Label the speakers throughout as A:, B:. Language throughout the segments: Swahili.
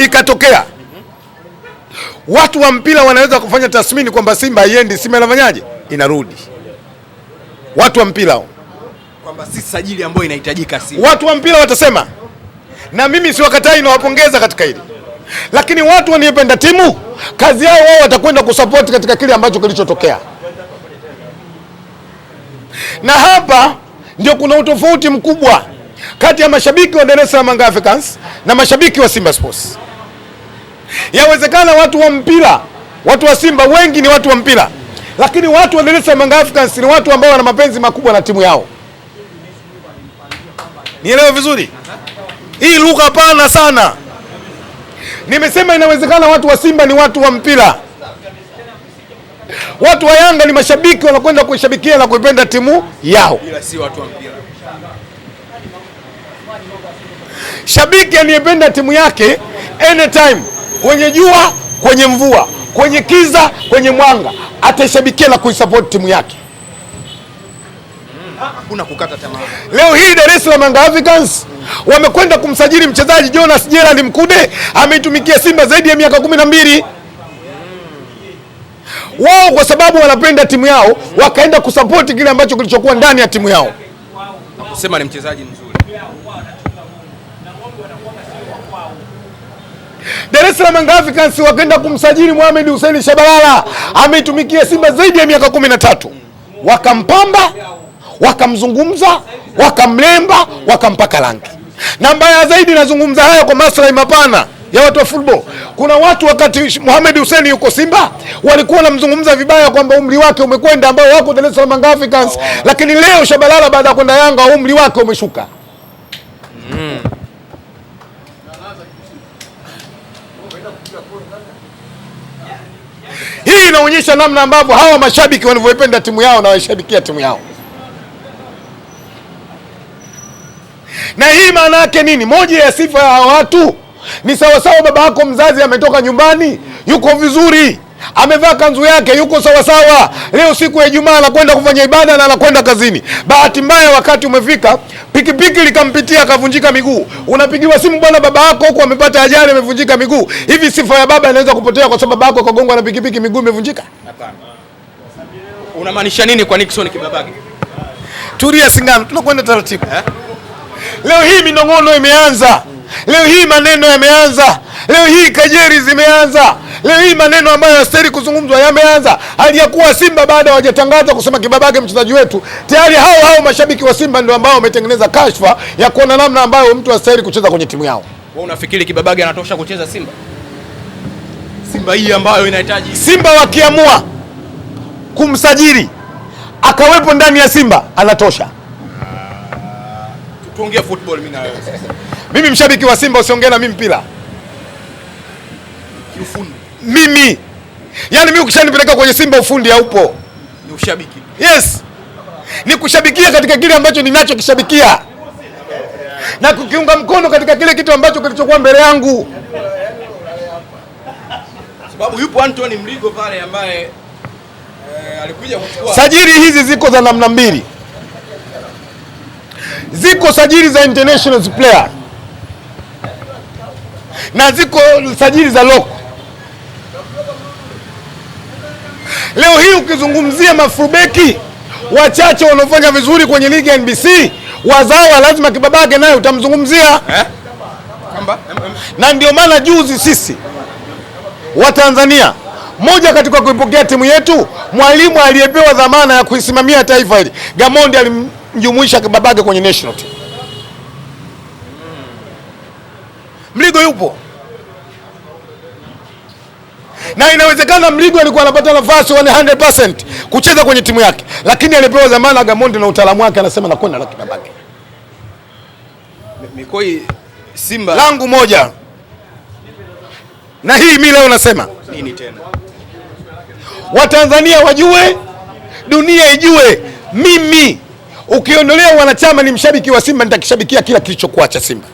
A: ikatokea watu wa mpira wanaweza kufanya tathmini kwamba Simba haiendi, Simba inafanyaje? Inarudi. Watu wa mpira
B: kwamba si sajili ambayo inahitajika Simba.
A: Watu wa mpira watasema, na mimi si wakatai na wapongeza katika hili. Lakini watu wanaopenda timu, kazi yao wao watakwenda kusupport katika kile ambacho kilichotokea. Na hapa ndio kuna utofauti mkubwa kati ya mashabiki wa Dar es Salaam Africans na mashabiki wa Simba Sports. Yawezekana watu wa mpira, watu wa Simba wengi ni watu wa mpira, lakini watu wa Dar es Salaam Africans ni watu ambao wana mapenzi makubwa na timu yao. Nielewe vizuri. Hii lugha pana sana. Nimesema inawezekana watu wa Simba ni watu wa mpira. Watu wa Yanga ni mashabiki wanakwenda kuishabikia na kuipenda timu yao.
B: Ila si watu wa mpira.
A: Shabiki aniyependa timu yake anytime, kwenye jua, kwenye mvua, kwenye kiza, kwenye mwanga, atashabikia na kuisupport timu yake.
B: Hakuna kukata tamaa.
A: Leo hii Dar es Salaam Africans wamekwenda kumsajili mchezaji Jonas Gerald Mkude, ameitumikia Simba zaidi ya miaka 12. Wao kwa sababu wanapenda timu yao wakaenda kusupport kile ambacho kilichokuwa ndani ya timu yao.
B: Sema ni mchezaji mzuri.
A: Dar es Salaam Africans wakaenda kumsajili Mohamed Hussein Shabalala, ameitumikia Simba zaidi ya miaka 13. Wakampamba, wakamzungumza, wakamlemba, wakampaka rangi. Na mbaya zaidi, nazungumza haya kwa maslahi mapana ya watu wa football. Kuna watu wakati Mohamed Hussein yuko Simba walikuwa wanamzungumza vibaya kwamba umri wake umekwenda, ambao wako Dar es Salaam Africans. Lakini leo Shabalala baada ya kwenda Yanga umri wake umeshuka. Hii inaonyesha namna ambavyo hawa mashabiki wanavyopenda timu yao na washabikia timu yao. Na hii maana yake nini? Moja ya sifa ya watu ni sawasawa baba yako mzazi ametoka nyumbani, yuko vizuri, amevaa kanzu yake, yuko sawasawa. Leo siku ya Ijumaa anakwenda kufanya ibada na anakwenda kazini. Bahati mbaya wakati umefika, pikipiki likampitia akavunjika miguu. Unapigiwa simu, bwana baba yako huko amepata ajali, amevunjika miguu. Hivi sifa ya baba inaweza kupotea kwa sababu baba yako kagongwa na pikipiki miguu imevunjika?
B: Hapana. Unamaanisha nini kwa Nixon Kibabage?
A: Tulia Singano, tunakwenda taratibu. Leo hii minong'ono imeanza. Leo hii maneno yameanza. Leo hii kejeli zimeanza. Leo hii maneno ambayo yastahili kuzungumzwa yameanza. Aliyakuwa Simba baada hawajatangaza kusema Kibabage mchezaji wetu, tayari hao mashabiki wa Simba ndio ambao wametengeneza kashfa ya kuona namna ambayo mtu astahili kucheza kwenye timu yao.
B: Wewe unafikiri Kibabage anatosha kucheza Simba? Simba hii ambayo inahitaji,
A: Simba wakiamua kumsajili akawepo ndani ya Simba anatosha.
B: Tuongee football mimi na wewe.
A: Mimi mshabiki wa Simba, usiongee na mimi mpira.
B: Ufundi.
A: Mimi. Yaani mimi ukishanipeleka kwenye Simba ufundi haupo.
B: Ni ushabiki.
A: Yes. Ni kushabikia katika kile ambacho ninachokishabikia. Na kukiunga mkono katika kile kitu ambacho kilichokuwa mbele yangu.
B: Sababu yupo Anthony Mligo pale ambaye alikuja kuchukua.
A: Sajili hizi ziko za namna mbili. Ziko sajili za international player na ziko sajili za local. Leo hii ukizungumzia mafubeki wachache wanaofanya vizuri kwenye ligi ya NBC, wazawa lazima Kibabage naye utamzungumzia. Na ndio maana juzi sisi wa Tanzania, moja katika kuipokea timu yetu, mwalimu aliyepewa dhamana ya kuisimamia taifa hili, Gamondi, alimjumuisha Kibabage kwenye national team. Mligo yupo. Na inawezekana Mligo alikuwa anapata nafasi 100% kucheza kwenye timu yake, lakini alipewa dhamana Gamondi na utaalamu wake anasema nakwenda na Kibabage.
B: Mikoi Simba
A: langu moja. Na hii mimi leo nasema
B: nini tena?
A: Watanzania wajue, dunia ijue, mimi ukiondolea wanachama ni mshabiki wa Simba, nitakishabikia kila kilichokuwa cha Simba.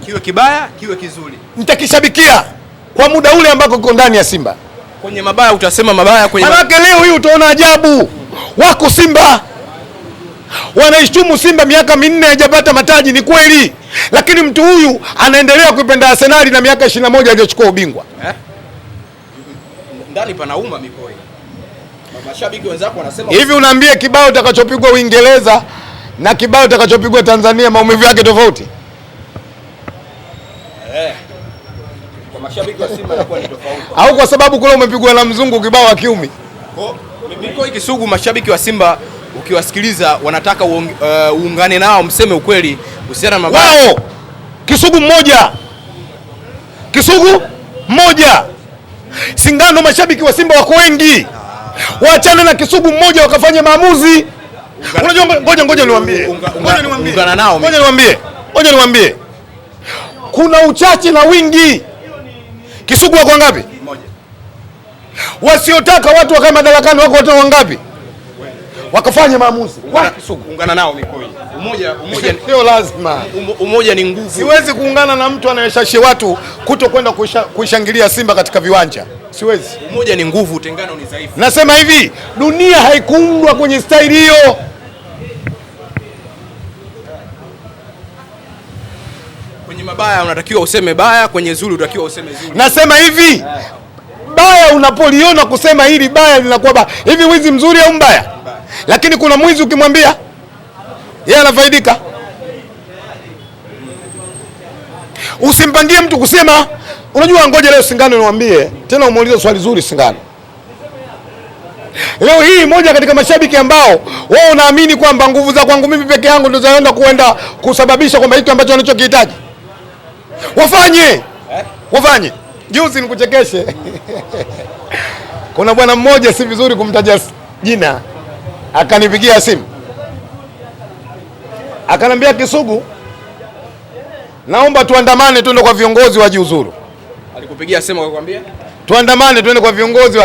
B: Kiwe kibaya, kiwe kizuri.
A: Nitakishabikia kwa muda ule ambako uko ndani ya Simba.
B: Kwenye mabaya utasema mabaya, kwenye
A: manake leo hii utaona ajabu. Wako Simba wanaishtumu Simba miaka 4 haijapata mataji, ni kweli. lakini mtu huyu anaendelea kuipenda Arsenal na miaka 21 hajachukua ubingwa.
B: Ndani panauma Mikoi. Mashabiki wenzako wanasema
A: hivi, unaambie kibao utakachopigwa Uingereza na kibao utakachopigwa Tanzania maumivu yake tofauti?
B: Kwa mashabiki wa Simba inakuwa ni tofauti.
A: Au kwa sababu kule umepigwa na mzungu kibao wa kiumi?
B: Mikoi Kisugu, mashabiki wa Simba ukiwasikiliza wanataka uungane nao mseme ukweli kuhusiana na mabaya.
A: Wao Kisugu mmoja. Singano mashabiki wa Simba wako wengi. Waachane na Kisugu mmoja wakafanya maamuzi. Unajua, ngoja niwaambie. Ngoja niwaambie. Kuna uchache na wingi. Kisugu wako wangapi? Mmoja. Wasiotaka watu wakae madarakani wako watu wangapi? Wakafanya maamuzi.
B: Kisugu ungana nao Mikoi. Umoja
A: sio lazima.
B: Umoja ni nguvu.
A: Siwezi kuungana na mtu anayeshashia watu kutokwenda kuishangilia Simba katika viwanja. Siwezi.
B: Umoja ni nguvu, utengano ni dhaifu.
A: Nasema hivi, dunia haikuundwa kwenye staili hiyo.
B: Kwenye mabaya unatakiwa useme baya, kwenye zuri unatakiwa useme zuri.
A: Nasema hivi, baya unapoliona kusema hili baya linakuwa baya. Hivi mwizi mzuri au mbaya? Lakini kuna mwizi ukimwambia yeye anafaidika. Usimpangie mtu kusema, unajua, ngoja leo Singano niwaambie tena, umuulize swali zuri Singano. Leo hii moja katika mashabiki ambao wao unaamini kwamba nguvu za kwangu mimi peke yangu ndio zaenda kusababisha kwamba hicho ambacho wanachokihitaji wafanye. Juzi nikuchekeshe. Kuna bwana mmoja, si vizuri kumtaja jina, akanipigia simu akanambia, Kisugu, naomba tuandamane twende kwa viongozi wajiuzuru.
B: Alikupigia simu akakwambia
A: tuandamane twende kwa viongozi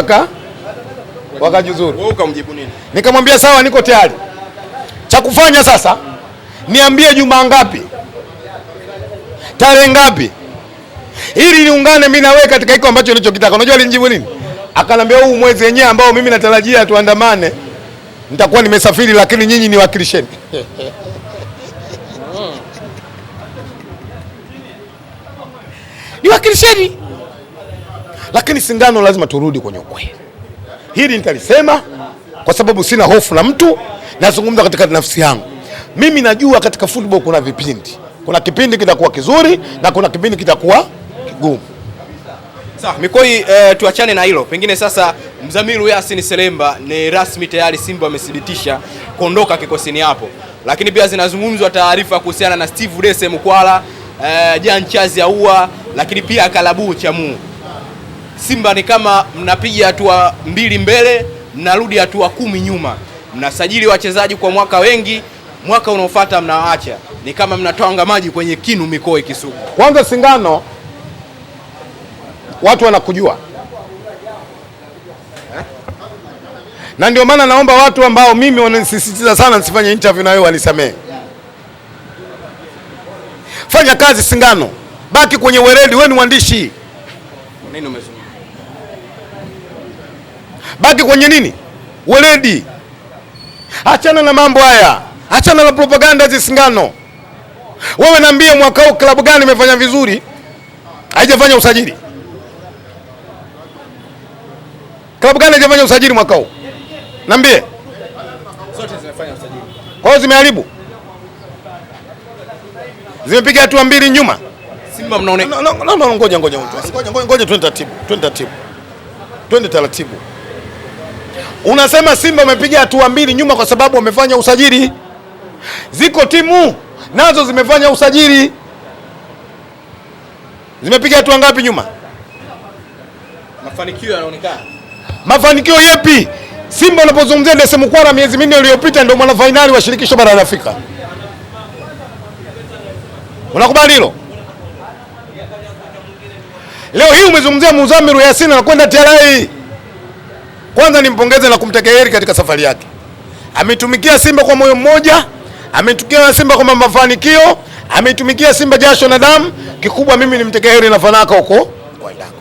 A: wakajiuzuru.
B: Wewe ukamjibu nini?
A: Nikamwambia sawa, niko tayari. Cha kufanya sasa, niambie juma ngapi, tarehe ngapi, ili niungane mimi na wewe katika hiko ambacho nilichokitaka. Unajua alinijibu nini? Akanambia huu mwezi wenyewe ambao mimi natarajia tuandamane nitakuwa nimesafiri, lakini nyinyi niwakilisheni. Niwakilisheni. Lakini Singano, lazima turudi kwenye ukweli. Hili nitalisema kwa sababu sina hofu na mtu, nazungumza katika nafsi yangu. Mimi najua katika football kuna vipindi. Kuna kipindi kitakuwa kizuri na kuna kipindi kitakuwa kigumu.
B: Sawa, Mikoi, tuachane na hilo. Pengine sasa Mzamiru Yassin Selemba ni rasmi tayari Simba wamethibitisha kuondoka kikosini hapo. Lakini pia zinazungumzwa taarifa kuhusiana na Steve Dese Mkwala, Jan Chazi Aua, lakini pia Kalabu Chamu. Simba ni kama mnapiga hatua 2 mbele, mnarudi hatua 10 nyuma. Mnasajili wachezaji kwa mwaka wengi, mwaka unaofuata mnawaacha. Ni kama mnatoanga maji kwenye kinu Mikoi Kisugu.
A: Kwanza Singano, watu wanakujua. Na ndio maana naomba watu ambao mimi wananisisitiza sana nisifanye interview na wewe wanisamee. Fanya kazi Singano. Baki kwenye weledi, wewe ni mwandishi.
B: Nini umezungumza?
A: Baki kwenye nini? Weledi. Achana na mambo haya. Achana na propaganda za Singano. Wewe niambie mwaka huu klabu gani imefanya vizuri? Haijafanya usajili. Klabu gani haijafanya usajili mwaka huu? Niambie.
B: Zote zimefanya usajili.
A: Kwa hiyo zimeharibu. Zimepiga hatua 2 nyuma.
B: Simba mnaonekana.
A: No, ngoja twende taratibu. Unasema Simba umepiga hatua 2 nyuma kwa sababu wamefanya usajili. Ziko timu nazo zimefanya usajili. Zimepiga hatua ngapi nyuma?
B: Mafanikio yanaonekana.
A: Mafanikio yapi? Simba unapozungumzia Dese Mkwala miezi 4 iliyopita ndio mwana finali wa shirikisho bara la Afrika. Unakubali hilo? Leo hii umezungumzia Mzamiru Yassin anakwenda TRA. Kwanza nimpongeze na kumtakia heri katika safari yake. Ametumikia Simba kwa moyo mmoja, ametumikia Simba kwa mafanikio, ametumikia Simba jasho na damu. Kikubwa mimi nimtakia heri na fanaka huko kwa ndako.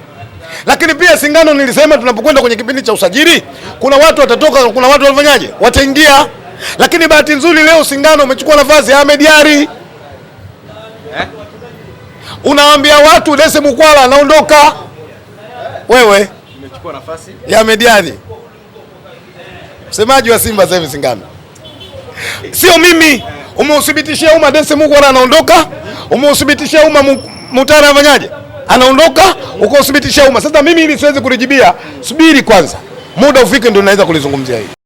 A: Lakini pia Singano, nilisema tunapokwenda kwenye kipindi cha usajili, kuna watu watatoka, kuna watu wanafanyaje? Wataingia. Lakini bahati nzuri leo Singano umechukua nafasi ya Ahmed Ally. Unawaambia watu Dese Mukwala anaondoka. Wewe
B: umechukua nafasi
A: ya Mediani. Msemaji wa Simba sasa hivi Singano. Sio mimi. Umeuthibitishia umma Dese Mukwala anaondoka. Umeuthibitishia umma Mutara afanyaje? Anaondoka. Ukauthibitishia umma. Sasa mimi ili siwezi kulijibia, subiri kwanza. Muda ufike ndio naweza kulizungumzia hili.